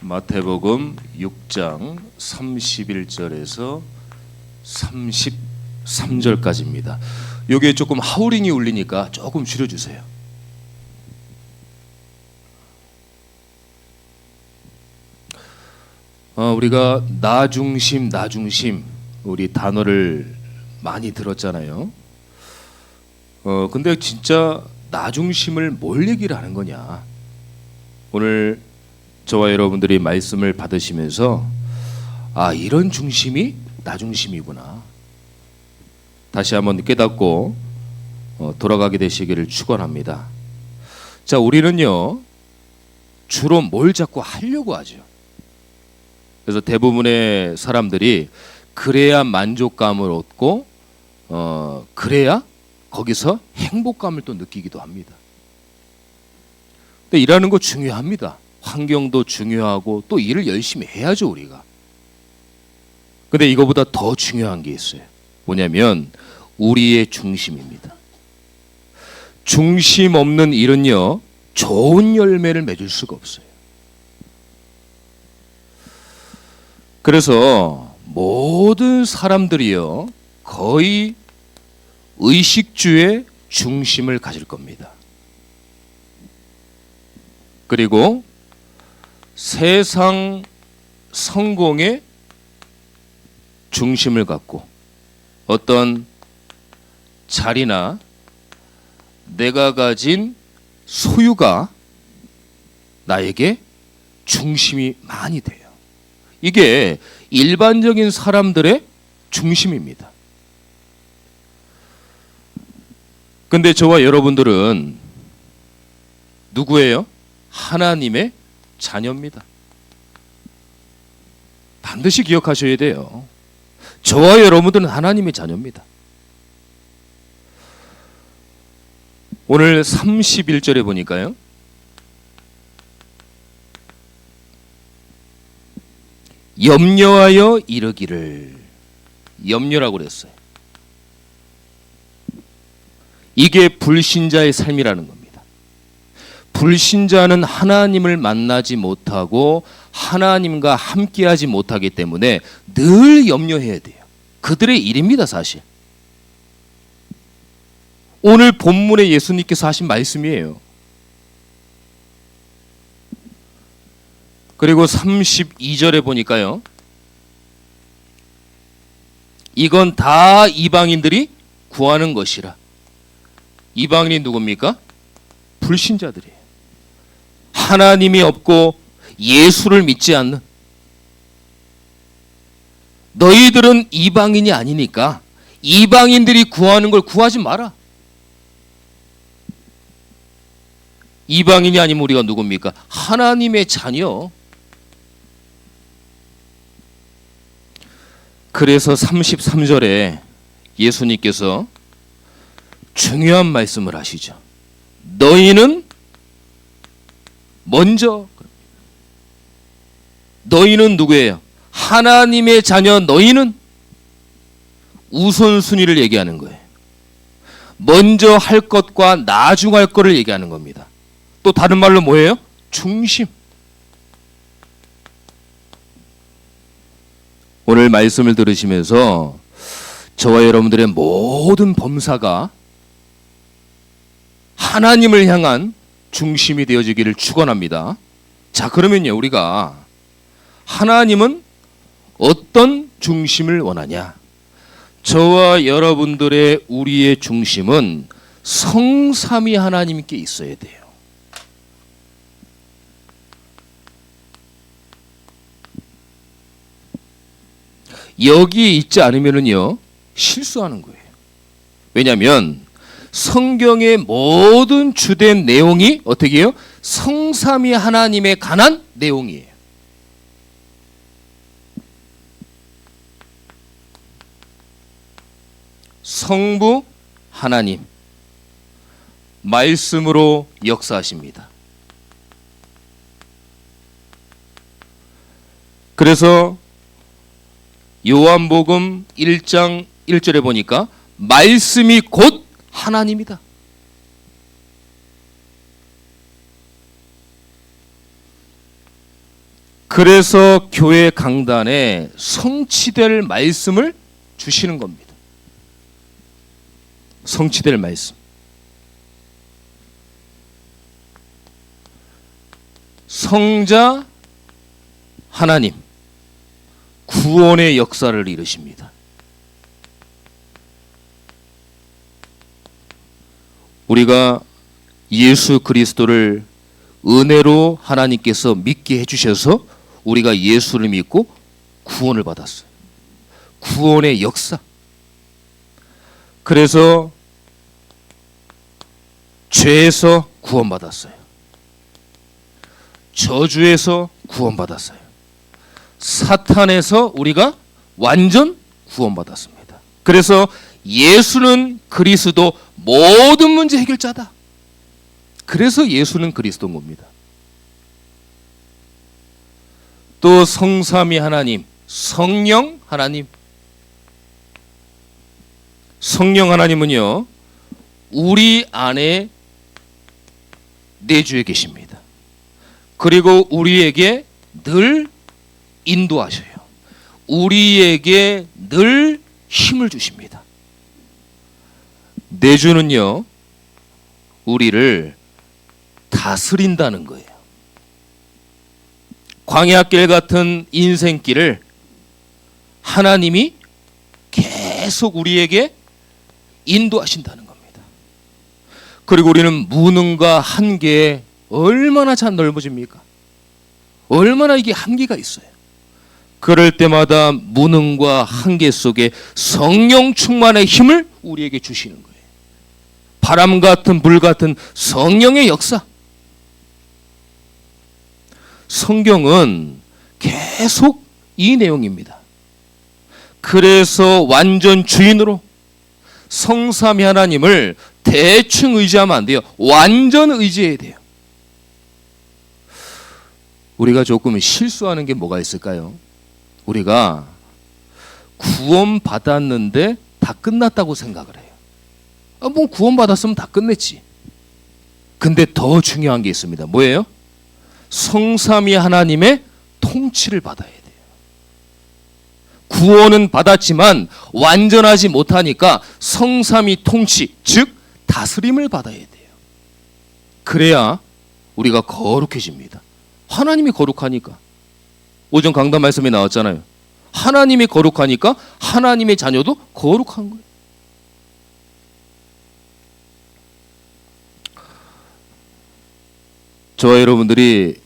마태복음 6장 31절에서 33절까지입니다. 여기에 조금 하우링이 울리니까 조금 줄여주세요. 우리가 나 중심 우리 단어를 많이 들었잖아요. 근데 진짜 나 중심을 뭘 얘기를 하는 거냐? 오늘 저와 여러분들이 말씀을 받으시면서 이런 중심이 나 중심이구나. 다시 한번 깨닫고 돌아가게 되시기를 축원합니다. 자, 우리는요 주로 뭘 자꾸 하려고 하죠. 그래서 대부분의 사람들이 그래야 만족감을 얻고 그래야 거기서 행복감을 또 느끼기도 합니다. 근데 일하는 거 중요합니다. 환경도 중요하고 또 일을 열심히 해야죠, 우리가. 근데 이거보다 더 중요한 게 있어요. 뭐냐면 우리의 중심입니다. 중심 없는 일은요 좋은 열매를 맺을 수가 없어요. 그래서 모든 사람들이요 거의 의식주의 중심을 가질 겁니다. 그리고 세상 성공의 중심을 갖고 어떤 자리나 내가 가진 소유가 나에게 중심이 많이 돼요. 이게 일반적인 사람들의 중심입니다. 근데 저와 여러분들은 누구예요? 하나님의 자녀입니다. 반드시 기억하셔야 돼요. 저와 여러분들은 하나님의 자녀입니다. 오늘 31절에 보니까요. 염려하여 이르기를, 염려라고 그랬어요. 이게 불신자의 삶이라는 겁니다. 불신자는 하나님을 만나지 못하고 하나님과 함께하지 못하기 때문에 늘 염려해야 돼요. 그들의 일입니다, 사실. 오늘 본문에 예수님께서 하신 말씀이에요. 그리고 32절에 보니까요. 이건 다 이방인들이 구하는 것이라. 이방인이 누굽니까? 불신자들이에요. 하나님이 없고 예수를 믿지 않는 너희들은 이방인이 아니니까 이방인들이 구하는 걸 구하지 마라. 이방인이 아니면 우리가 누굽니까? 하나님의 자녀. 그래서 33절에 예수님께서 중요한 말씀을 하시죠. 너희는 먼저, 너희는 누구예요? 하나님의 자녀. 너희는 우선순위를 얘기하는 거예요. 먼저 할 것과 나중 할 것을 얘기하는 겁니다. 또 다른 말로 뭐예요? 중심. 오늘 말씀을 들으시면서 저와 여러분들의 모든 범사가 하나님을 향한 중심이 되어지기를 축원합니다. 자, 그러면요, 우리가 하나님은 어떤 중심을 원하냐? 저와 여러분들의 우리의 중심은 성삼위 하나님께 있어야 돼요. 여기에 있지 않으면요 실수하는 거예요. 왜냐하면 성경의 모든 주된 내용이 어떻게 해요? 성삼위 하나님에 관한 내용이에요. 성부 하나님 말씀으로 역사하십니다. 그래서 요한복음 1장 1절에 보니까 말씀이 곧 하나님이다. 그래서 교회 강단에 성취될 말씀을 주시는 겁니다. 성취될 말씀. 성자 하나님, 구원의 역사를 이루십니다. 우리가 예수 그리스도를 은혜로 하나님께서 믿게 해주셔서 우리가 예수를 믿고 구원을 받았어요. 구원의 역사. 그래서 죄에서 구원받았어요. 저주에서 구원받았어요. 사탄에서 우리가 완전 구원받았습니다. 그래서 예수는 그리스도 모든 문제 해결자다. 그래서 예수는 그리스도인 겁니다. 또 성삼위 하나님, 성령 하나님. 성령 하나님은요, 우리 안에 내주에 계십니다. 그리고 우리에게 늘 인도하셔요. 우리에게 늘 힘을 주십니다. 내주는요, 우리를 다스린다는 거예요. 광야길 같은 인생길을 하나님이 계속 우리에게 인도하신다는 겁니다. 그리고 우리는 무능과 한계에 얼마나 잘 넓어집니까? 얼마나 이게 한계가 있어요. 그럴 때마다 무능과 한계 속에 성령 충만의 힘을 우리에게 주시는 거예요. 바람 같은 물 같은 성령의 역사. 성경은 계속 이 내용입니다. 그래서 완전 주인으로 성삼위 하나님을 대충 의지하면 안 돼요. 완전 의지해야 돼요. 우리가 조금 실수하는 게 뭐가 있을까요? 우리가 구원 받았는데 다 끝났다고 생각을 해요. 뭐 구원 받았으면 다 끝냈지. 근데 더 중요한 게 있습니다. 뭐예요? 성삼위 하나님의 통치를 받아야 돼요. 구원은 받았지만 완전하지 못하니까 성삼위 통치, 즉 다스림을 받아야 돼요. 그래야 우리가 거룩해집니다. 하나님이 거룩하니까. 오전 강단 말씀에 나왔잖아요. 하나님이 거룩하니까 하나님의 자녀도 거룩한 거예요. 저와 여러분들이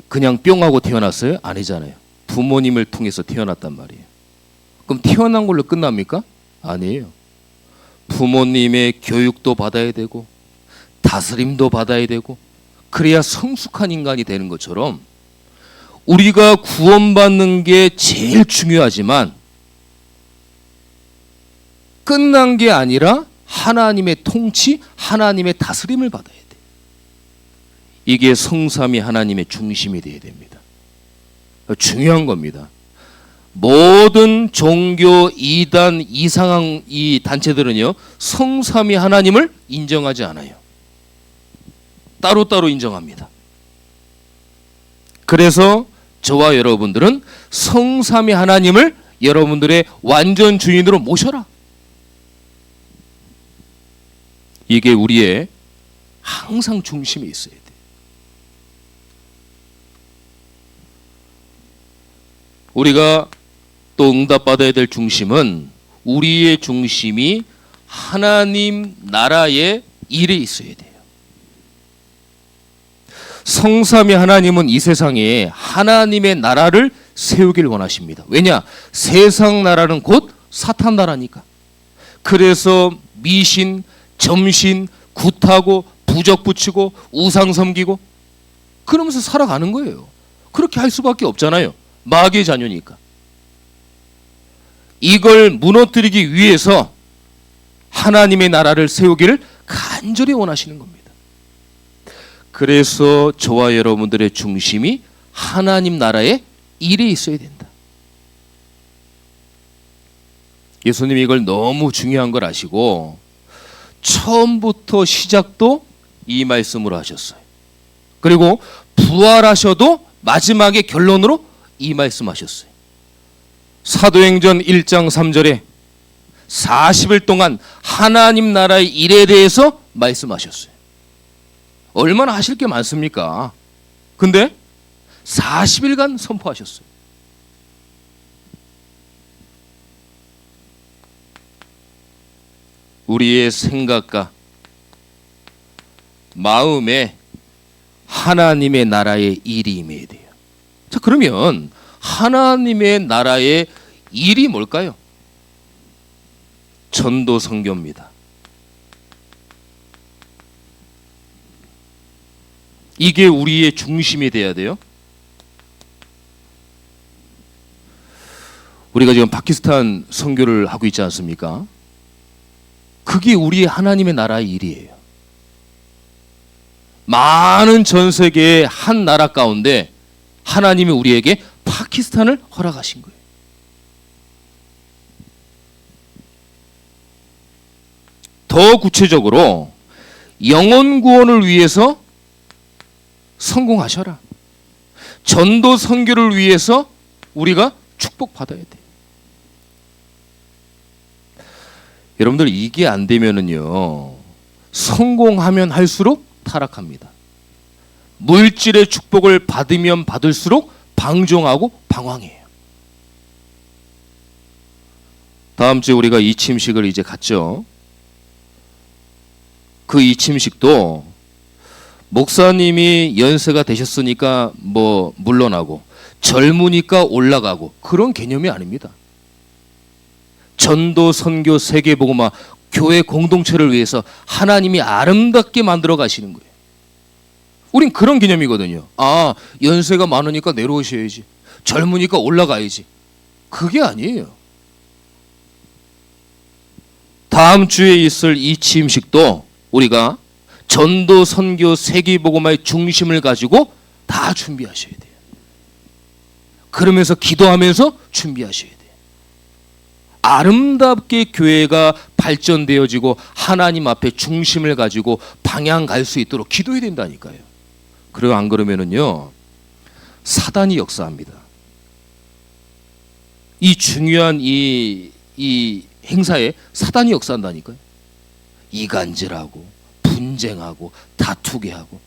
그냥 뿅 하고 태어났어요? 아니잖아요. 부모님을 통해서 태어났단 말이에요. 그럼 태어난 걸로 끝납니까? 아니에요. 부모님의 교육도 받아야 되고 다스림도 받아야 되고 그래야 성숙한 인간이 되는 것처럼 우리가 구원받는 게 제일 중요하지만 끝난 게 아니라 하나님의 통치, 하나님의 다스림을 받아야 돼요. 이게 성삼위 하나님의 중심이 되어야 됩니다. 중요한 겁니다. 모든 종교 이단 이상한 이 단체들은요, 성삼위 하나님을 인정하지 않아요. 따로따로 인정합니다. 그래서 저와 여러분들은 성삼위 하나님을 여러분들의 완전 주인으로 모셔라. 이게 우리의 항상 중심에 있어야 돼요. 우리가 또 응답받아야 될 중심은 우리의 중심이 하나님 나라의 일에 있어야 돼요. 성삼위 하나님은 이 세상에 하나님의 나라를 세우길 원하십니다. 왜냐? 세상 나라는 곧 사탄 나라니까. 그래서 미신, 점신, 굿하고 부적 붙이고 우상 섬기고 그러면서 살아가는 거예요. 그렇게 할 수밖에 없잖아요. 마귀의 자녀니까. 이걸 무너뜨리기 위해서 하나님의 나라를 세우기를 간절히 원하시는 겁니다. 그래서 저와 여러분들의 중심이 하나님 나라의 일에 있어야 된다. 예수님이 이걸 너무 중요한 걸 아시고 처음부터 시작도 이 말씀으로 하셨어요. 그리고 부활하셔도 마지막에 결론으로 이 말씀하셨어요. 사도행전 1장 3절에 40일 동안 하나님 나라의 일에 대해서 말씀하셨어요. 얼마나 하실 게 많습니까? 근데 40일간 선포하셨어요. 우리의 생각과 마음에 하나님의 나라의 일이 임해야 돼요. 자, 그러면 하나님의 나라의 일이 뭘까요? 전도 선교입니다. 이게 우리의 중심이 돼야 돼요. 우리가 지금 파키스탄 선교를 하고 있지 않습니까? 그게 우리의 하나님의 나라의 일이에요. 많은 전 세계의 한 나라 가운데 하나님이 우리에게 파키스탄을 허락하신 거예요. 더 구체적으로 영혼 구원을 위해서 성공하셔라. 전도 선교를 위해서 우리가 축복받아야 돼. 여러분들 이게 안 되면은요, 성공하면 할수록 타락합니다. 물질의 축복을 받으면 받을수록 방종하고 방황해요. 다음 주에 우리가 이침식을 이제 갔죠. 그 이침식도 목사님이 연세가 되셨으니까 뭐 물러나고 젊으니까 올라가고 그런 개념이 아닙니다. 전도, 선교, 세계복음화, 교회 공동체를 위해서 하나님이 아름답게 만들어 가시는 거예요. 우린 그런 개념이거든요. 아, 연세가 많으니까 내려오셔야지. 젊으니까 올라가야지. 그게 아니에요. 다음 주에 있을 이 취임식도 우리가 전도, 선교, 세계복음화의 중심을 가지고 다 준비하셔야 돼요. 그러면서 기도하면서 준비하셔야 돼요. 아름답게 교회가 발전되어지고 하나님 앞에 중심을 가지고 방향 갈 수 있도록 기도해야 된다니까요. 그리고 안 그러면은요, 사단이 역사합니다. 이 중요한 이 행사에 사단이 역사한다니까요. 이간질하고 분쟁하고 다투게 하고,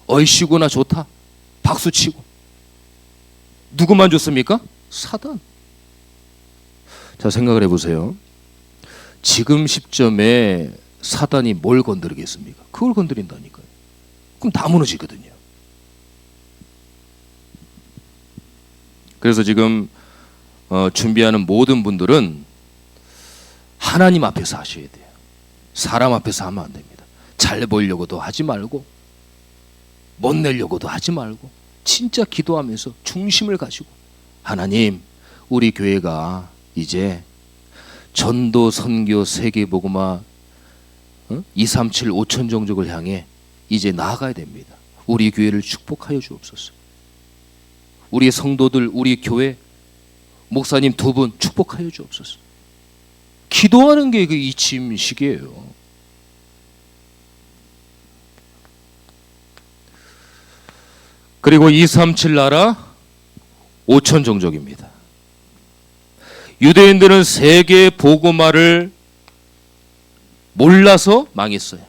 얼씨구나 좋다 박수치고. 누구만 좋습니까? 사단. 자, 생각을 해보세요. 지금 시점에 사단이 뭘 건드리겠습니까? 그걸 건드린다니까요. 그럼 다 무너지거든요. 그래서 지금 준비하는 모든 분들은 하나님 앞에서 하셔야 돼요. 사람 앞에서 하면 안 됩니다. 잘 보이려고도 하지 말고, 못 내려고도 하지 말고, 진짜 기도하면서 중심을 가지고, 하나님, 우리 교회가 이제 전도, 선교, 세계복음화 237 5천 종족을 향해 이제 나아가야 됩니다. 우리 교회를 축복하여 주옵소서. 우리 성도들, 우리 교회 목사님 두 분 축복하여 주옵소서. 기도하는 게 그 이침식이에요. 그리고 237 나라 5천 종족입니다. 유대인들은 세계 복음화를 몰라서 망했어요.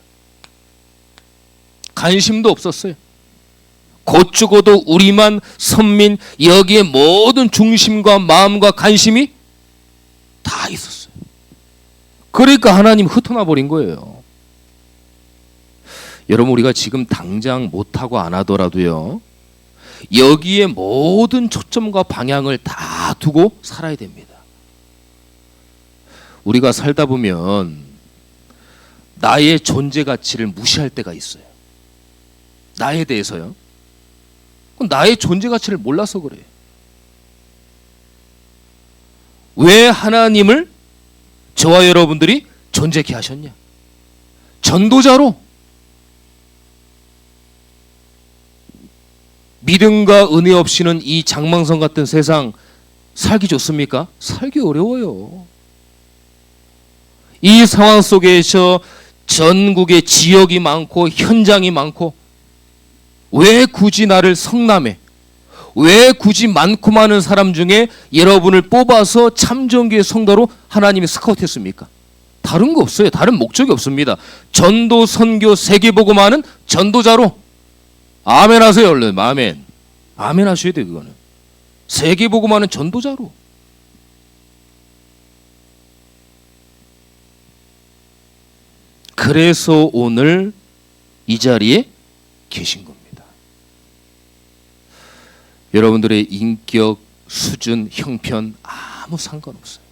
관심도 없었어요. 곧 죽어도 우리만 선민, 여기에 모든 중심과 마음과 관심이 다 있었어요. 그러니까 하나님 흩어나 버린 거예요. 여러분, 우리가 지금 당장 못하고 안 하더라도요, 여기에 모든 초점과 방향을 다 두고 살아야 됩니다. 우리가 살다 보면 나의 존재 가치를 무시할 때가 있어요. 나에 대해서요. 나의 존재 가치를 몰라서 그래요. 왜 하나님을 저와 여러분들이 존재케 하셨냐? 전도자로. 믿음과 은혜 없이는 이 장망성 같은 세상 살기 좋습니까? 살기 어려워요. 이 상황 속에서 전국에 지역이 많고 현장이 많고, 왜 굳이 나를 성남에, 왜 굳이 많고 많은 사람 중에 여러분을 뽑아서 참전교회 성도로 하나님이 스카우트했습니까? 다른 거 없어요. 다른 목적이 없습니다. 전도, 선교, 세계복음하는 전도자로. 아멘 하세요. 얼른 아멘. 아멘 하셔야 돼요. 그거는 세계복음하는 전도자로. 그래서 오늘 이 자리에 계신 겁니다. 여러분들의 인격, 수준, 형편 아무 상관없어요.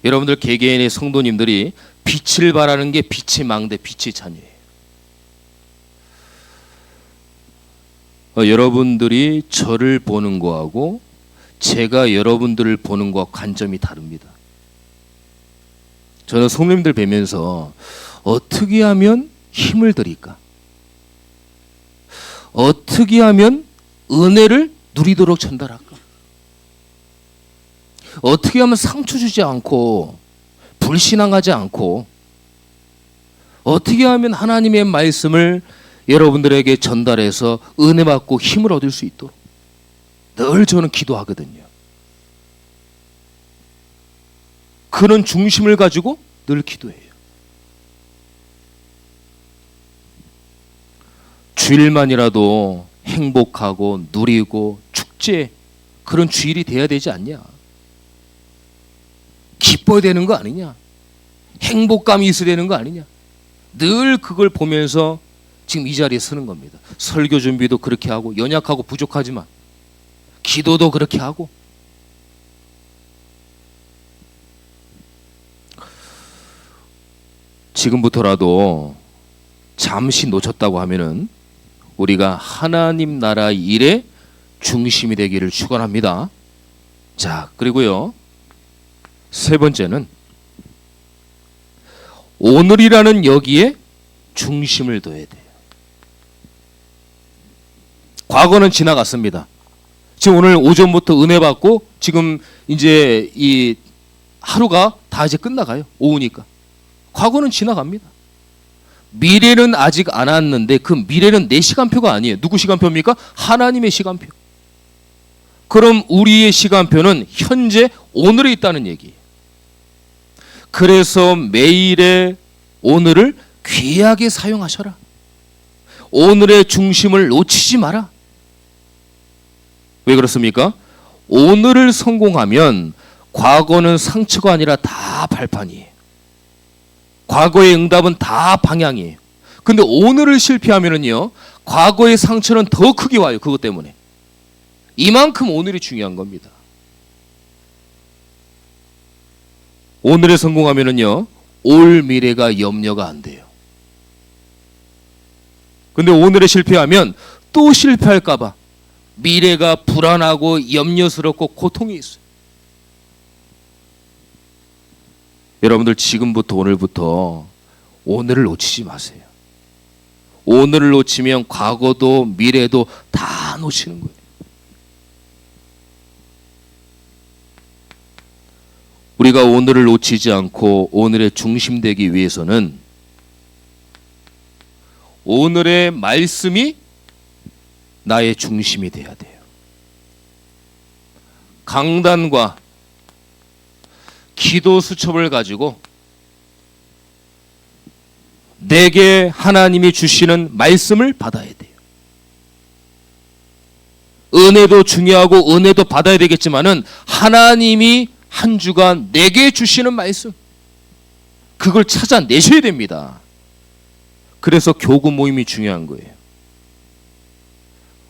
여러분들 개개인의 성도님들이 빛을 발하는 게 빛의 망대, 빛의 자녀예요. 여러분들이 저를 보는 거하고 제가 여러분들을 보는 거와 관점이 다릅니다. 저는 성도님들 뵈면서 어떻게 하면 힘을 드릴까? 어떻게 하면 은혜를 누리도록 전달할까? 어떻게 하면 상처 주지 않고 불신앙하지 않고 어떻게 하면 하나님의 말씀을 여러분들에게 전달해서 은혜 받고 힘을 얻을 수 있도록 늘 저는 기도하거든요. 그런 중심을 가지고 늘 기도해요. 주일만이라도 행복하고 누리고 축제 그런 주일이 돼야 되지 않냐? 기뻐야 되는 거 아니냐? 행복감이 있어야 되는 거 아니냐? 늘 그걸 보면서 지금 이 자리에 서는 겁니다. 설교 준비도 그렇게 하고 연약하고 부족하지만 기도도 그렇게 하고 지금부터라도 잠시 놓쳤다고 하면은 우리가 하나님 나라 일의 중심이 되기를 축원합니다. 자, 그리고요. 세 번째는 오늘이라는 여기에 중심을 둬야 돼요. 과거는 지나갔습니다. 지금 오늘 오전부터 은혜 받고 지금 이제 이 하루가 다 이제 끝나가요. 오후니까. 과거는 지나갑니다. 미래는 아직 안 왔는데 그 미래는 내 시간표가 아니에요. 누구 시간표입니까? 하나님의 시간표. 그럼 우리의 시간표는 현재 오늘에 있다는 얘기예요. 그래서 매일의 오늘을 귀하게 사용하셔라. 오늘의 중심을 놓치지 마라. 왜 그렇습니까? 오늘을 성공하면 과거는 상처가 아니라 다 발판이에요. 과거의 응답은 다 방향이에요. 근데 오늘을 실패하면은요, 과거의 상처는 더 크게 와요. 그것 때문에. 이만큼 오늘이 중요한 겁니다. 오늘에 성공하면은요, 올 미래가 염려가 안 돼요. 근데 오늘에 실패하면 또 실패할까봐 미래가 불안하고 염려스럽고 고통이 있어요. 여러분들 지금부터 오늘부터 오늘을 놓치지 마세요. 오늘을 놓치면 과거도 미래도 다 놓치는 거예요. 우리가 오늘을 놓치지 않고 오늘에 중심되기 위해서는 오늘의 말씀이 나의 중심이 돼야 돼요. 강단과 기도 수첩을 가지고 내게 하나님이 주시는 말씀을 받아야 돼요. 은혜도 중요하고 은혜도 받아야 되겠지만은 하나님이 한 주간 내게 주시는 말씀, 그걸 찾아내셔야 됩니다. 그래서 교구 모임이 중요한 거예요.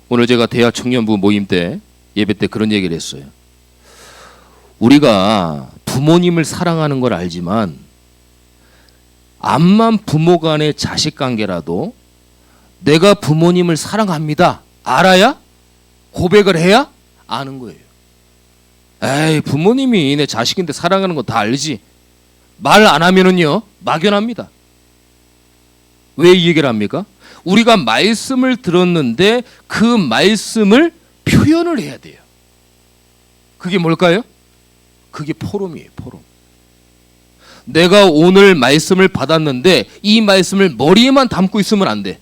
오늘 제가 대학 청년부 모임 때 예배 때 그런 얘기를 했어요. 우리가 부모님을 사랑하는 걸 알지만 암만 부모 간의 자식 관계라도 내가 부모님을 사랑합니다 알아야, 고백을 해야 아는 거예요. 에이, 부모님이 내 자식인데 사랑하는 거 다 알지. 말 안 하면은요 막연합니다. 왜 이 얘기를 합니까? 우리가 말씀을 들었는데 그 말씀을 표현을 해야 돼요. 그게 뭘까요? 그게 포럼이에요. 포럼. 내가 오늘 말씀을 받았는데 이 말씀을 머리에만 담고 있으면 안 돼.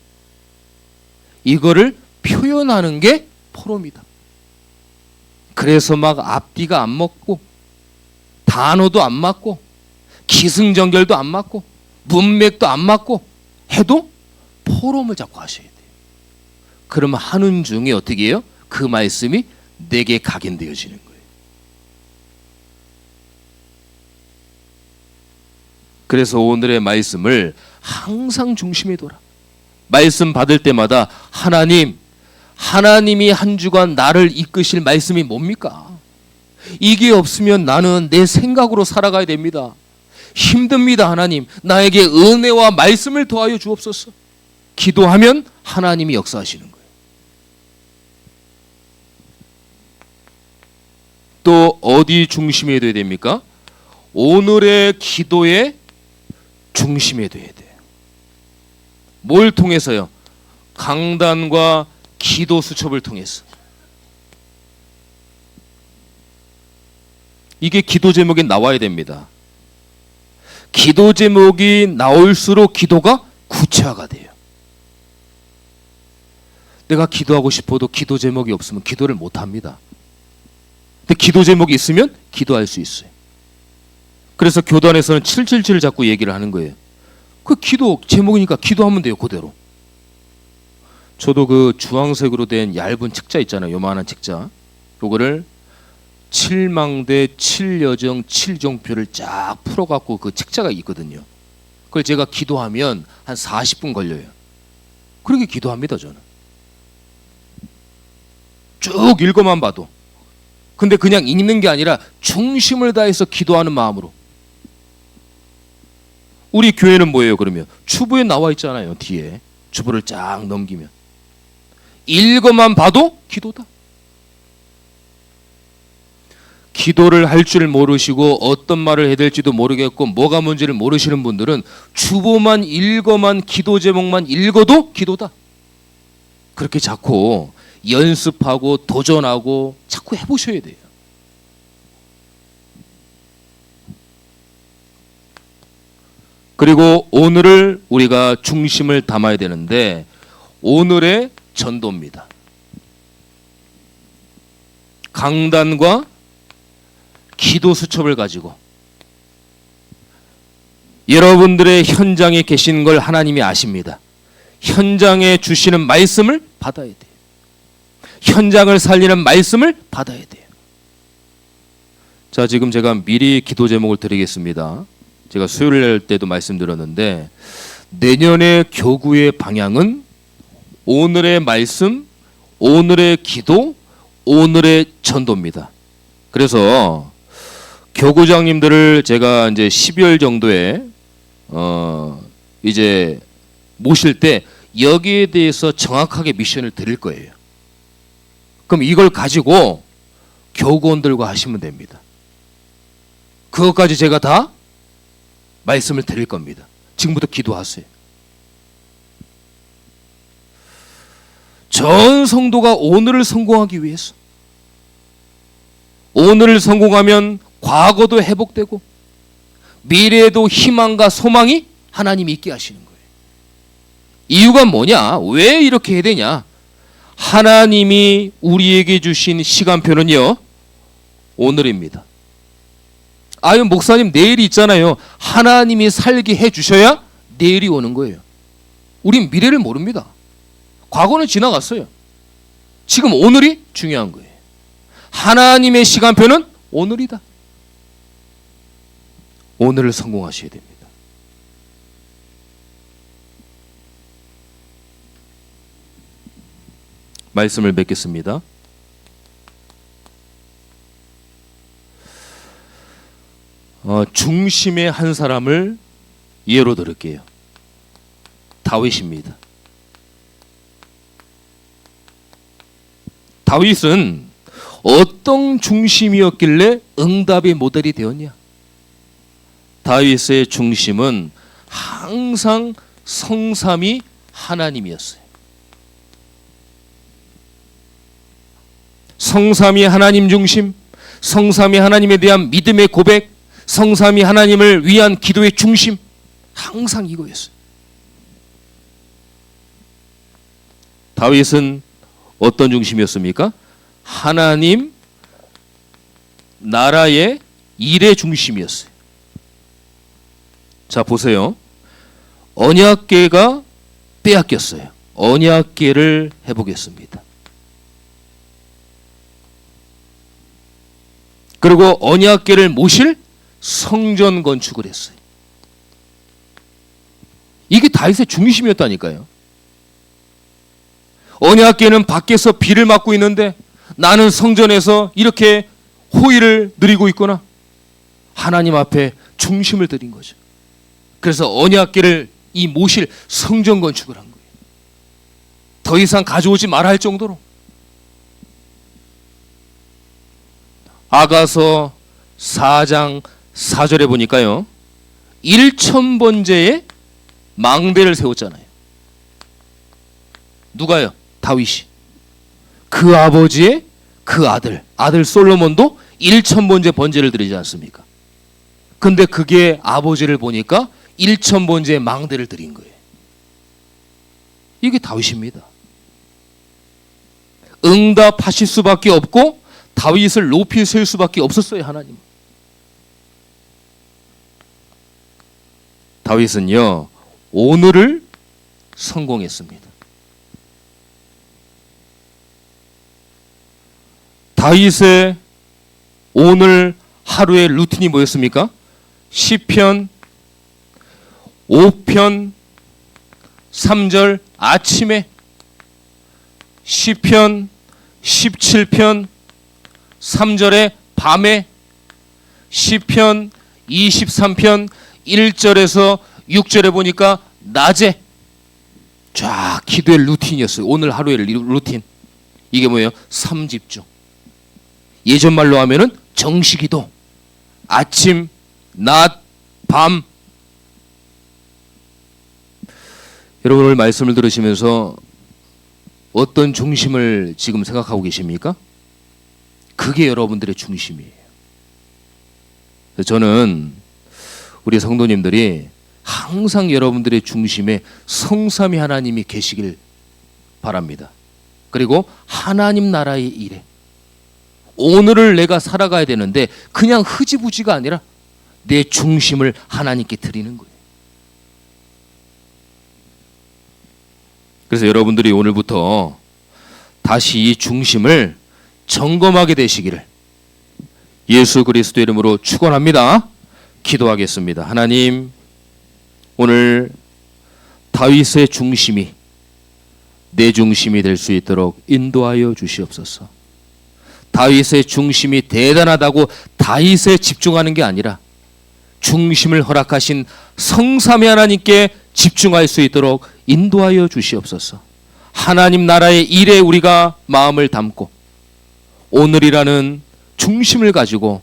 이거를 표현하는 게 포럼이다. 그래서 막 앞뒤가 안 먹고 단어도 안 맞고 기승전결도 안 맞고 문맥도 안 맞고 해도 포럼을 자꾸 하셔야 돼요. 그러면 하는 중에 어떻게 해요? 그 말씀이 내게 각인되어지는 거예요. 그래서 오늘의 말씀을 항상 중심에 둬라. 말씀 받을 때마다 하나님이 한 주간 나를 이끄실 말씀이 뭡니까? 이게 없으면 나는 내 생각으로 살아가야 됩니다. 힘듭니다. 하나님, 나에게 은혜와 말씀을 더하여 주옵소서. 기도하면 하나님이 역사하시는 거예요. 또 어디 중심에 둬야 됩니까? 오늘의 기도의 중심에 둬야 돼요. 뭘 통해서요? 강단과 기도 수첩을 통해서. 이게 기도 제목에 나와야 됩니다. 기도 제목이 나올수록 기도가 구체화가 돼요. 내가 기도하고 싶어도 기도 제목이 없으면 기도를 못 합니다. 근데 기도 제목이 있으면 기도할 수 있어요. 그래서 교단에서는 777을 자꾸 얘기를 하는 거예요. 그 기도 제목이니까 기도하면 돼요, 그대로. 저도 그 주황색으로 된 얇은 책자 있잖아요, 요만한 책자. 요거를 7망대 7여정 7종표를 쫙 풀어갖고 그 책자가 있거든요. 그걸 제가 기도하면 한 40분 걸려요. 그렇게 기도합니다, 저는. 쭉 읽어만 봐도. 근데 그냥 읽는 게 아니라 중심을 다해서 기도하는 마음으로. 우리 교회는 뭐예요, 그러면? 주보에 나와 있잖아요, 뒤에. 주보를 쫙 넘기면. 읽어만 봐도 기도다. 기도를 할 줄 모르시고 어떤 말을 해야 될지도 모르겠고 뭐가 뭔지를 모르시는 분들은 주보만 읽어만 기도 제목만 읽어도 기도다. 그렇게 자꾸 연습하고 도전하고 자꾸 해보셔야 돼요. 그리고 오늘을 우리가 중심을 담아야 되는데 오늘의 전도입니다. 강단과 기도 수첩을 가지고 여러분들의 현장에 계신 걸 하나님이 아십니다. 현장에 주시는 말씀을 받아야 돼요. 현장을 살리는 말씀을 받아야 돼요. 자, 지금 제가 미리 기도 제목을 드리겠습니다. 제가 수요일 날 때도 말씀드렸는데 내년의 교구의 방향은 오늘의 말씀, 오늘의 기도, 오늘의 전도입니다. 그래서 교구장님들을 제가 이제 12월 정도에 이제 모실 때 여기에 대해서 정확하게 미션을 드릴 거예요. 그럼 이걸 가지고 교구원들과 하시면 됩니다. 그것까지 제가 다 말씀을 드릴 겁니다. 지금부터 기도하세요. 전 성도가 오늘을 성공하기 위해서, 오늘을 성공하면 과거도 회복되고 미래에도 희망과 소망이 하나님이 있게 하시는 거예요. 이유가 뭐냐? 왜 이렇게 해야 되냐? 하나님이 우리에게 주신 시간표는요, 오늘입니다. 아유, 목사님 내일이 있잖아요. 하나님이 살게 해주셔야 내일이 오는 거예요. 우린 미래를 모릅니다. 과거는 지나갔어요. 지금 오늘이 중요한 거예요. 하나님의 시간표는 오늘이다. 오늘을 성공하셔야 됩니다. 말씀을 맺겠습니다. 중심의 한 사람을 예로 들을게요. 다윗입니다. 다윗은 어떤 중심이었길래 응답의 모델이 되었냐? 다윗의 중심은 항상 성삼위 하나님이었어요. 성삼위 하나님 중심, 성삼위 하나님에 대한 믿음의 고백, 성삼위 하나님을 위한 기도의 중심, 항상 이거였어요. 다윗은 어떤 중심이었습니까? 하나님 나라의 일의 중심이었어요. 자, 보세요. 언약궤가 빼앗겼어요. 언약궤를 해보겠습니다. 그리고 언약궤를 모실 성전 건축을 했어요. 이게 다윗의 중심이었다니까요. 언약궤는 밖에서 비를 맞고 있는데 나는 성전에서 이렇게 호의를 누리고 있구나. 하나님 앞에 중심을 드린 거죠. 그래서 언약궤를 이 모실 성전 건축을 한 거예요. 더 이상 가져오지 말아야 할 정도로. 아가서 4장 4절에 보니까요, 1,000번째의 망대를 세웠잖아요. 누가요? 다윗이. 그 아버지의 그 아들 솔로몬도 1,000번째 번제를 드리지 않습니까? 근데 그게 아버지를 보니까 1,000번째 망대를 드린 거예요. 이게 다윗입니다. 응답하실 수밖에 없고 다윗을 높이 세울 수밖에 없었어요, 하나님. 다윗은요, 오늘을 성공했습니다. 다윗의 오늘 하루의 루틴이 뭐였습니까? 시편 5편 3절 아침에, 시편 17편 3절에 밤에, 시편 23편 1절에서 6절에 보니까 낮에 쫙 기도의 루틴이었어요. 오늘 하루의 루틴. 이게 뭐예요? 3집중. 예전 말로 하면은 정시기도. 아침, 낮, 밤. 여러분, 오늘 말씀을 들으시면서 어떤 중심을 지금 생각하고 계십니까? 그게 여러분들의 중심이에요. 저는 우리 성도님들이 항상 여러분들의 중심에 성삼위 하나님이 계시길 바랍니다. 그리고 하나님 나라의 일에 오늘을 내가 살아가야 되는데 그냥 흐지부지가 아니라 내 중심을 하나님께 드리는 거예요. 그래서 여러분들이 오늘부터 다시 이 중심을 점검하게 되시기를 예수 그리스도 이름으로 축원합니다. 기도하겠습니다. 하나님, 오늘 다윗의 중심이 내 중심이 될 수 있도록 인도하여 주시옵소서. 다윗의 중심이 대단하다고 다윗에 집중하는 게 아니라 중심을 허락하신 성삼위 하나님께 집중할 수 있도록 인도하여 주시옵소서. 하나님 나라의 일에 우리가 마음을 담고 오늘이라는 중심을 가지고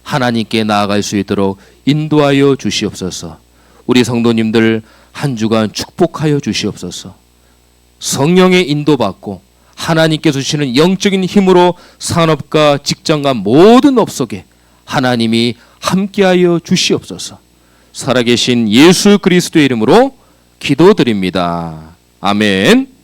하나님께 나아갈 수 있도록 인도하여 주시옵소서. 우리 성도님들 한 주간 축복하여 주시옵소서. 성령의 인도받고 하나님께서 주시는 영적인 힘으로 산업과 직장과 모든 업 속에 하나님이 함께하여 주시옵소서. 살아계신 예수 그리스도의 이름으로 기도드립니다. 아멘.